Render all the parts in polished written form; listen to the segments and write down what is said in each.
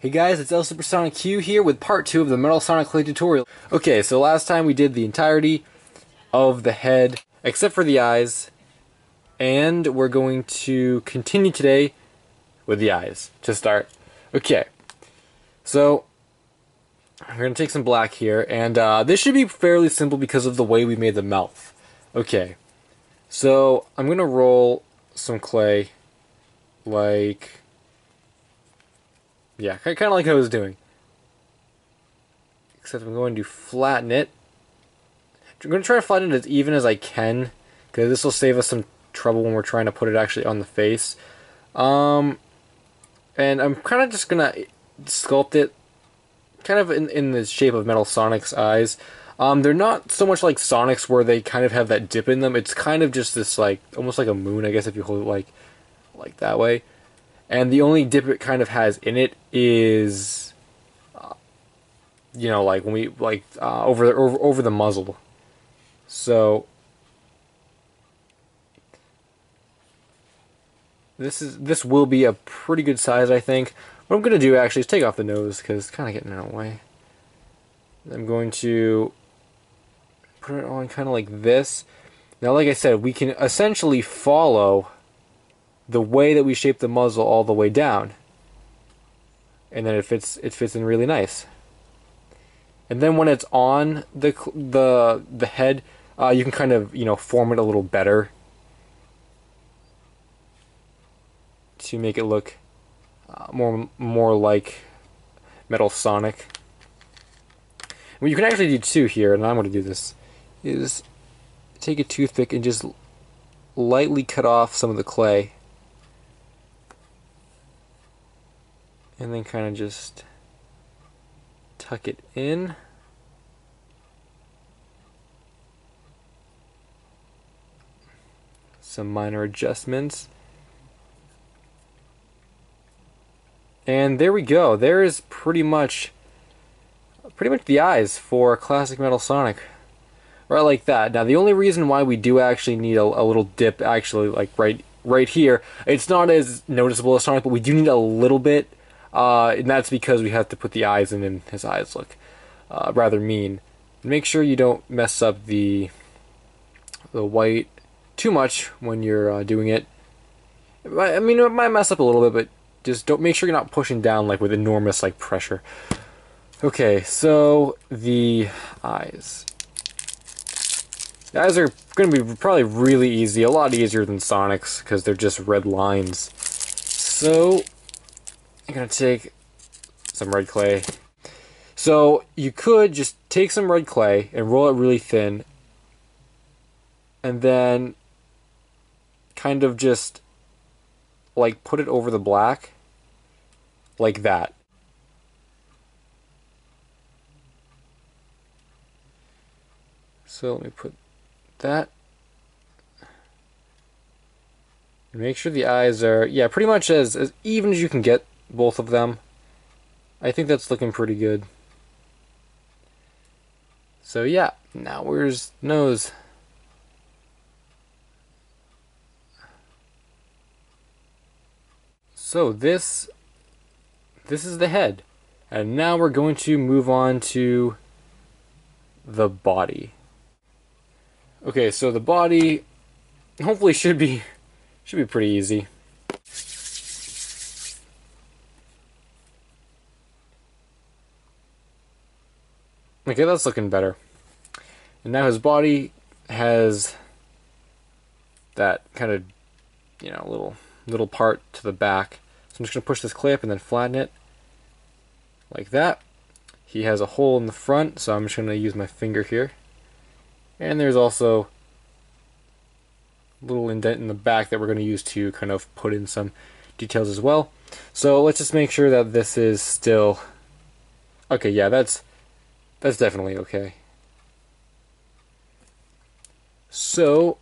Hey guys, it's LSuperSonicQ here with part 2 of the Metal Sonic Clay tutorial. Okay, so last time we did the entirety of the head, except for the eyes, and we're going to continue today with the eyes to start. Okay, so we're going to take some black here, and this should be fairly simple because of the way we made the mouth. Okay, so I'm going to roll some clay, like... yeah, kind of like I was doing. Except I'm going to flatten it. I'm going to try to flatten it as even as I can, because this will save us some trouble when we're trying to put it actually on the face. And I'm kind of just going to sculpt it kind of in the shape of Metal Sonic's eyes. They're not so much like Sonic's where they kind of have that dip in them. It's kind of just this, like, almost like a moon, I guess, if you hold it like that way. And the only dip it kind of has in it is, you know, like when we over the muzzle. So this will be a pretty good size, I think. What I'm gonna do actually is take off the nose because it's kind of getting in our way. I'm going to put it on kind of like this. Now, like I said, we can essentially follow the way that we shape the muzzle all the way down, and then it fits in really nice. And then when it's on the head, you can kind of, you know, form it a little better to make it look more like Metal Sonic. What you can actually do too here, and I'm going to do this, is take a toothpick and just lightly cut off some of the clay. And then kind of just tuck it in. Some minor adjustments. And there we go. There is pretty much the eyes for classic Metal Sonic. Right like that. Now the only reason why we do actually need a little dip, actually, like right here, it's not as noticeable as Sonic, but we do need a little bit. And that's because we have to put the eyes in, and his eyes look rather mean. Make sure you don't mess up the white too much when you're doing it. I mean, it might mess up a little bit, but just don't, make sure you're not pushing down like with enormous like pressure. Okay, so the eyes. The eyes are going to be probably really easy, a lot easier than Sonic's because they're just red lines. So I'm going to take some red clay. So you could just take some red clay and roll it really thin, and then kind of just like put it over the black like that. So let me put that. Make sure the eyes are, yeah, pretty much as even as you can get both of them. I think that's looking pretty good. So yeah, now where's nose? So this is the head. And now we're going to move on to the body. Okay, so the body hopefully should be pretty easy. Okay, that's looking better. And now his body has that kind of, you know, little part to the back. So I'm just going to push this clay up and then flatten it like that. He has a hole in the front, so I'm just going to use my finger here. And there's also a little indent in the back that we're going to use to kind of put in some details as well. So let's just make sure that this is still okay. Yeah, that's definitely okay. So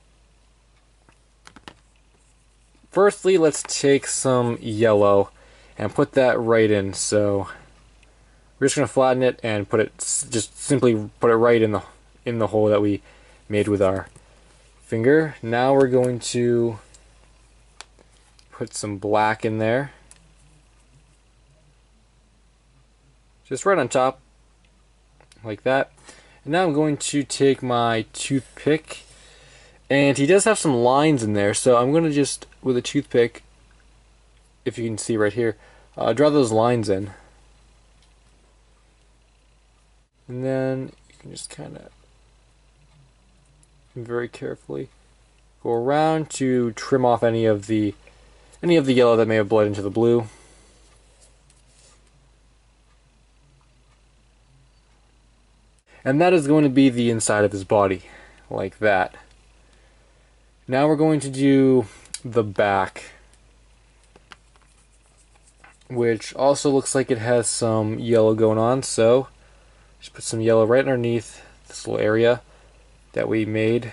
firstly, let's take some yellow and put that right in. So we're just going to flatten it and put it, just simply put it right in the hole that we made with our finger. Now we're going to put some black in there. just right on top, like that. And now I'm going to take my toothpick, and he does have some lines in there, so I'm going to just, with a toothpick, if you can see right here, draw those lines in. And then you can just kind of very carefully go around to trim off any of the yellow that may have bled into the blue. And that is going to be the inside of his body, like that. Now we're going to do the back, which also looks like it has some yellow going on, so just put some yellow right underneath this little area that we made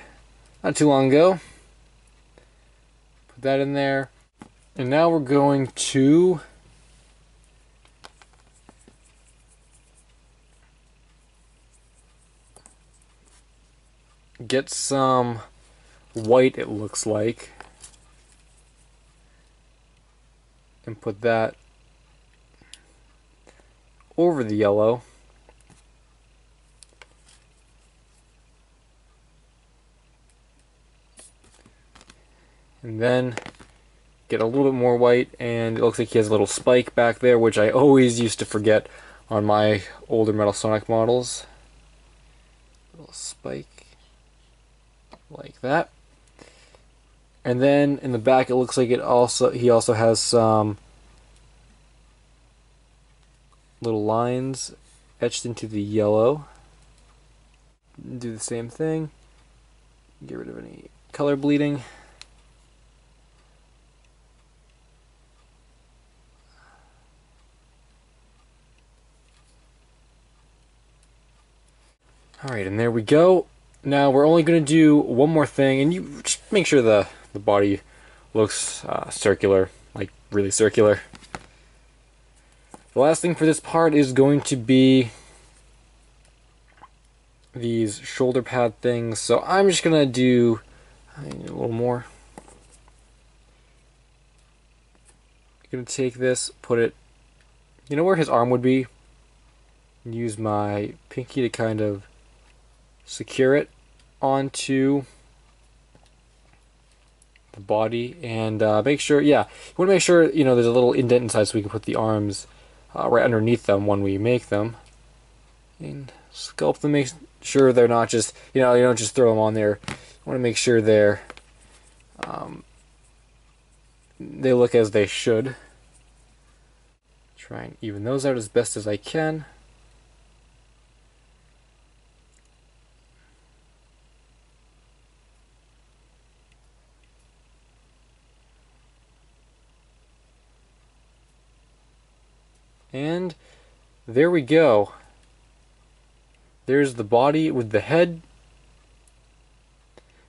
not too long ago. Put that in there. And now we're going to get some white, it looks like, and put that over the yellow. And then get a little bit more white, and it looks like he has a little spike back there, which I always used to forget on my older Metal Sonic models. Little spike, like that. And then in the back, it looks like he also has some little lines etched into the yellow. Do the same thing. Get rid of any color bleeding. Alright, and there we go. Now we're only going to do one more thing, and you just make sure the body looks circular, like really circular. The last thing for this part is going to be these shoulder pad things, so I'm just going to do a little more. I'm going to take this, put it, you know where his arm would be? Use my pinky to kind of secure it onto the body, and make sure, yeah, you want to make sure, you know, there's a little indent inside so we can put the arms right underneath them when we make them. And sculpt them, make sure they're not just, you know, you don't just throw them on there. You want to make sure they look as they should. Try and even those out as best as I can. And there we go. There's the body with the head.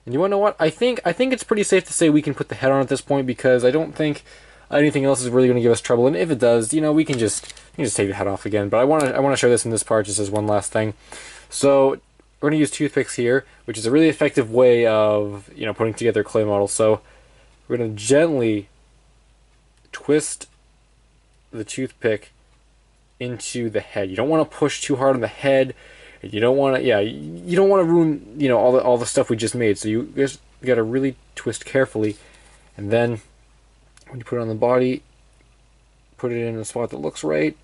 And you want to know what? I think it's pretty safe to say we can put the head on at this point, because I don't think anything else is really going to give us trouble. And if it does, you know, we can just take the head off again. But I want to show this in this part just as one last thing. So we're going to use toothpicks here, which is a really effective way of, you know, putting together a clay model. So we're going to gently twist the toothpick into the head. You don't want to push too hard on the head. You don't want to, yeah, you don't want to ruin, you know, all the stuff we just made. So you just got to really twist carefully, and then when you put it on the body, put it in a spot that looks right,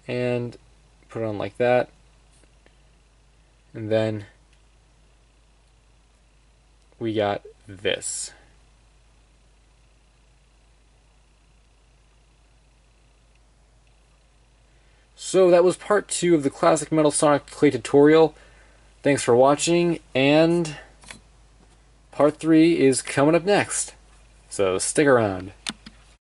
and put it on like that, and then we got this. So that was part 2 of the Classic Metal Sonic clay tutorial. Thanks for watching, and part 3 is coming up next. So stick around.